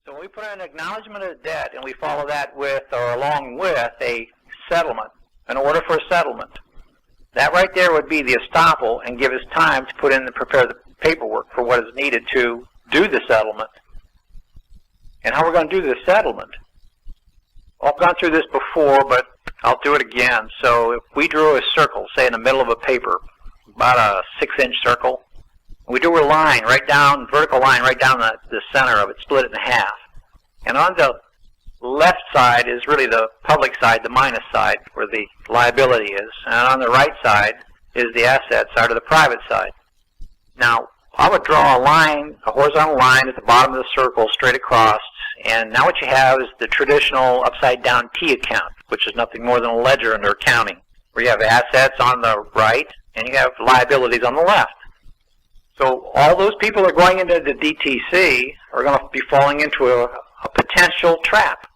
So when we put an acknowledgement of debt and we follow that with or along with a settlement, an order for a settlement, that right there would be the estoppel and give us time to put in and prepare the paperwork for what is needed to do the settlement. And how we're going to do the settlement. Well, I've gone through this before, but I'll do it again. So if we drew a circle, say in the middle of a paper, about a 6-inch circle, we drew a line right down, vertical line right down the center of it, split it in half. And on the left side is really the public side, the minus side, where the liability is. And on the right side is the asset side, or the private side. Now, I would draw a line, a horizontal line at the bottom of the circle, straight across. And now what you have is the traditional upside-down T account, which is nothing more than a ledger under accounting, where you have assets on the right and you have liabilities on the left. So all those people that are going into the DTC are going to be falling into a potential trap.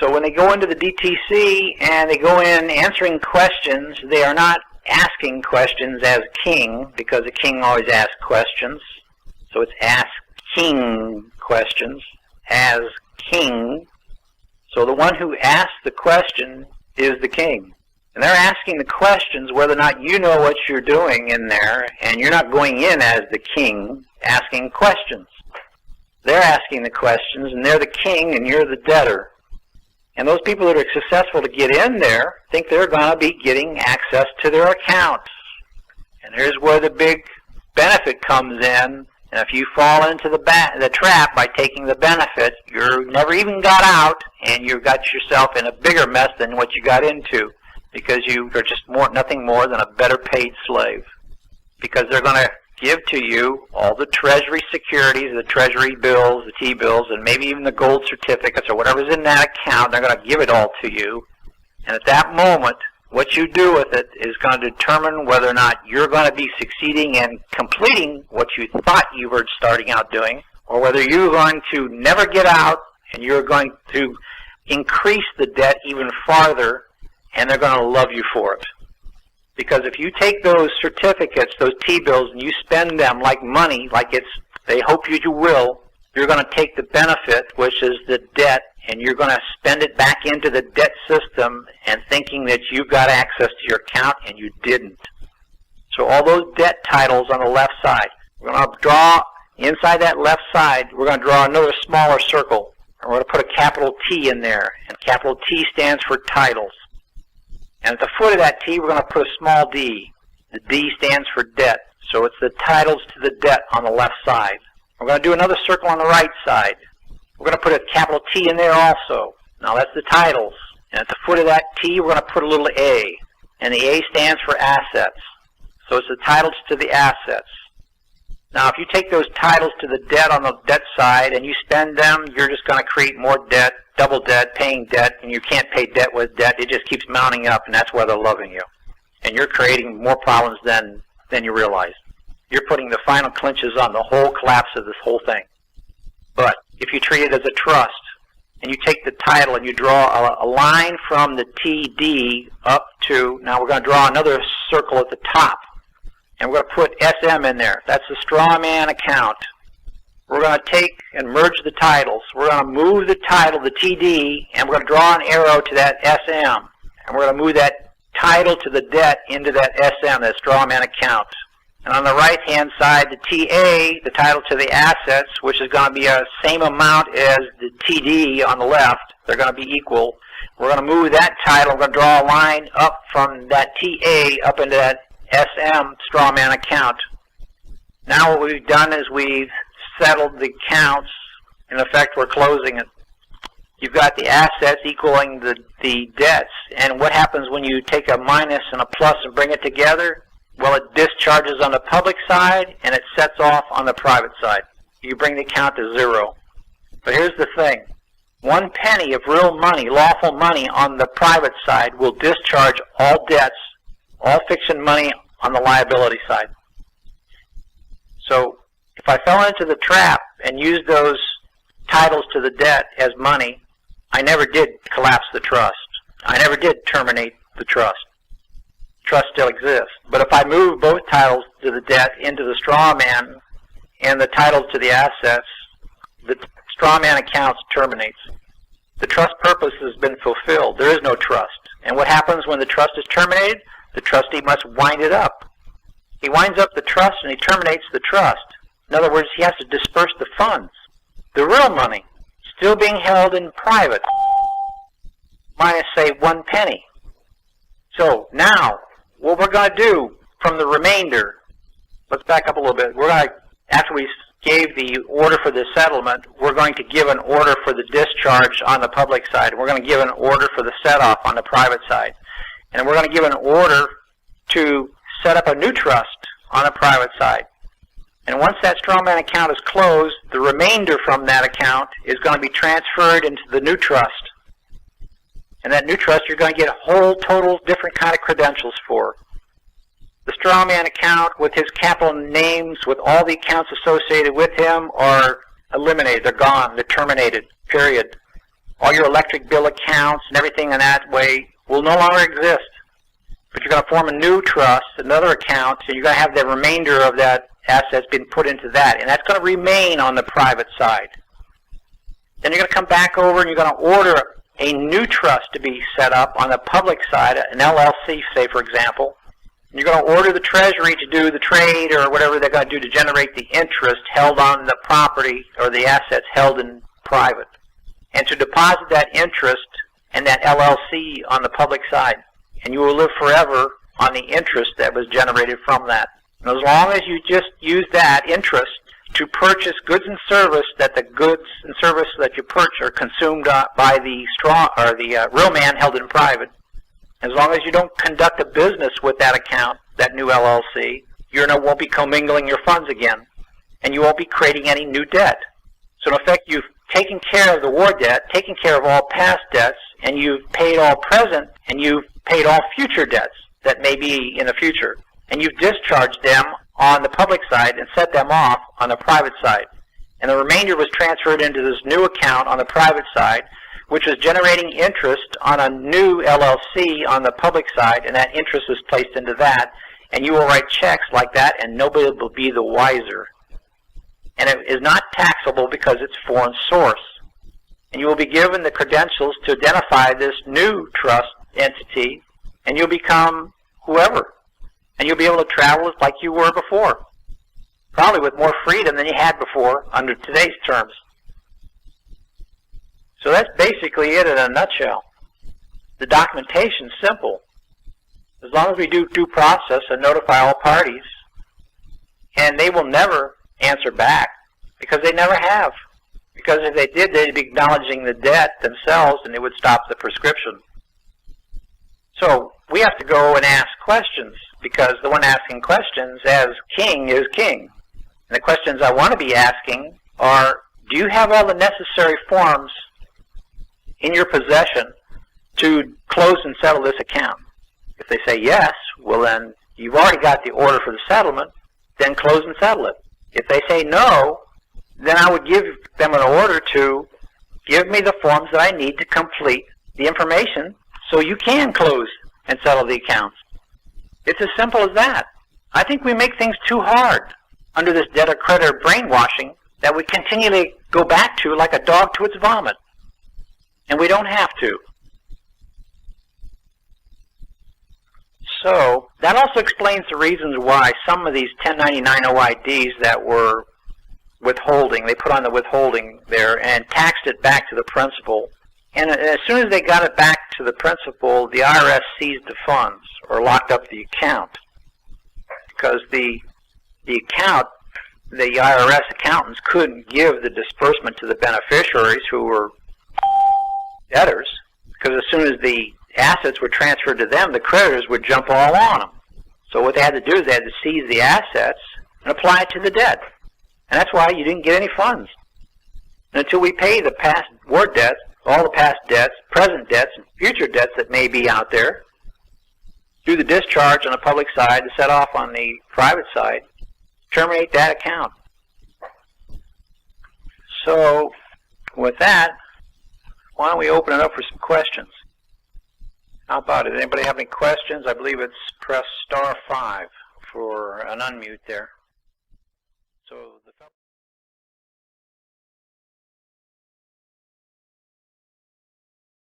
So when they go into the DTC and they go in answering questions, they are not asking questions as king, because a king always asks questions. So it's ask king questions as king. So the one who asks the question is the king. And they're asking the questions whether or not you know what you're doing in there, and you're not going in as the king asking questions. They're asking the questions, and they're the king, and you're the debtor. And those people that are successful to get in there think they're going to be getting access to their accounts. And here's where the big benefit comes in. And if you fall into the trap by taking the benefit, you never even got out, and you got yourself in a bigger mess than what you got into, because you are just nothing more than a better paid slave. Because they're going to give to you all the treasury securities, the treasury bills, the T-bills, and maybe even the gold certificates or whatever's in that account. They're going to give it all to you. And at that moment, what you do with it is going to determine whether or not you're going to be succeeding in completing what you thought you were starting out doing, or whether you're going to never get out and you're going to increase the debt even farther, and they're going to love you for it. Because if you take those certificates, those T-bills, and you spend them like money, like they hope you will, you're going to take the benefit, which is the debt, and you're going to spend it back into the debt system and thinking that you've got access to your account, and you didn't. So all those debt titles on the left side, we're going to draw inside that left side, we're going to draw another smaller circle, and we're going to put a capital T in there, and capital T stands for titles. And at the foot of that T, we're going to put a small d. The D stands for debt. So it's the titles to the debt on the left side. We're going to do another circle on the right side. We're going to put a capital T in there also. Now that's the titles. And at the foot of that T, we're going to put a little A. And the A stands for assets. So it's the titles to the assets. Now if you take those titles to the debt on the debt side and you spend them, you're just going to create more debt, double debt, paying debt, and you can't pay debt with debt. It just keeps mounting up, and that's why they're loving you. And you're creating more problems than you realize. You're putting the final clinches on the whole collapse of this whole thing. But if you treat it as a trust, and you take the title and you draw a line from the TD up to, now we're going to draw another circle at the top, and we're going to put SM in there. That's the strawman account. We're going to take and merge the titles. We're going to move the title, the TD, and we're going to draw an arrow to that SM. And we're going to move that title to the debt into that SM, that strawman account. And on the right-hand side, the TA, the title to the assets, which is going to be the same amount as the TD on the left. They're going to be equal. We're going to move that title. We're going to draw a line up from that TA up into that SM strawman account. Now what we've done is we've settled the accounts. In effect, we're closing it. You've got the assets equaling the debts. And what happens when you take a minus and a plus and bring it together? Well, it discharges on the public side and it sets off on the private side. You bring the account to zero. But here's the thing. 1 penny of real money, lawful money on the private side will discharge all debts, all fiction money on the liability side. So if I fell into the trap and used those titles to the debt as money, I never did collapse the trust. I never did terminate the trust. Trust still exists. But if I move both titles to the debt into the straw man and the titles to the assets, the strawman accounts terminates. The trust purpose has been fulfilled. There is no trust. And what happens when the trust is terminated? The trustee must wind it up. He winds up the trust and he terminates the trust. In other words, he has to disperse the funds. The real money, still being held in private, minus, say, 1 penny. So now, what we're going to do from the remainder, let's back up a little bit. We're going to, after we gave the order for the settlement, we're going to give an order for the discharge on the public side. We're going to give an order for the set-off on the private side. And we're going to give an order to set up a new trust on the private side. And once that strawman account is closed, the remainder from that account is going to be transferred into the new trust. And that new trust you're going to get whole, total, different kind of credentials for. The strawman account with his capital names, with all the accounts associated with him, are eliminated. They're gone. They're terminated. Period. All your electric bill accounts and everything in that way will no longer exist. But you're going to form a new trust, another account, and you're going to have the remainder of that assets being put into that. And that's going to remain on the private side. Then you're going to come back over and you're going to order a new trust to be set up on the public side, an LLC, say, for example. And you're going to order the Treasury to do the trade or whatever they're going to do to generate the interest held on the property or the assets held in private. And to deposit that interest and that LLC on the public side. And you will live forever on the interest that was generated from that. And as long as you just use that interest to purchase goods and service, that the goods and service that you purchase are consumed by the real man held in private, as long as you don't conduct a business with that account, that new LLC, you won't be commingling your funds again, and you won't be creating any new debt. So in effect, you've taken care of the war debt, taken care of all past debts, and you've paid all present, and you've paid all future debts that may be in the future. And you've discharged them on the public side and set them off on the private side. And the remainder was transferred into this new account on the private side, which was generating interest on a new LLC on the public side, and that interest is placed into that. And you will write checks like that, and nobody will be the wiser. And it is not taxable because it's foreign source. And you will be given the credentials to identify this new trust entity, and you'll become whoever. And you'll be able to travel like you were before, probably with more freedom than you had before under today's terms. So that's basically it in a nutshell. The documentation's simple. As long as we do due process and notify all parties, and they will never answer back, because they never have. Because if they did, they'd be acknowledging the debt themselves, and it would stop the prescription. So we have to go and ask questions, because the one asking questions as king is king. And the questions I want to be asking are, do you have all the necessary forms in your possession to close and settle this account? If they say yes, well then, you've already got the order for the settlement, then close and settle it. If they say no, then I would give them an order to give me the forms that I need to complete the information so you can close and settle the accounts. It's as simple as that. I think we make things too hard under this debtor-creditor brainwashing that we continually go back to like a dog to its vomit. And we don't have to. So that also explains the reasons why some of these 1099 OIDs that were withholding, they put on the withholding there and taxed it back to the principal. And as soon as they got it back to the principal, the IRS seized the funds or locked up the account. Because the account, the IRS accountants couldn't give the disbursement to the beneficiaries who were debtors, because as soon as the assets were transferred to them, the creditors would jump all on them. So what they had to do is they had to seize the assets and apply it to the debt. And that's why you didn't get any funds. And until we pay the past war debts, all the past debts, present debts, and future debts that may be out there, do the discharge on the public side to set off on the private side, terminate that account. So with that, why don't we open it up for some questions? How about it? Anybody have any questions? I believe it's press *5 for an unmute there.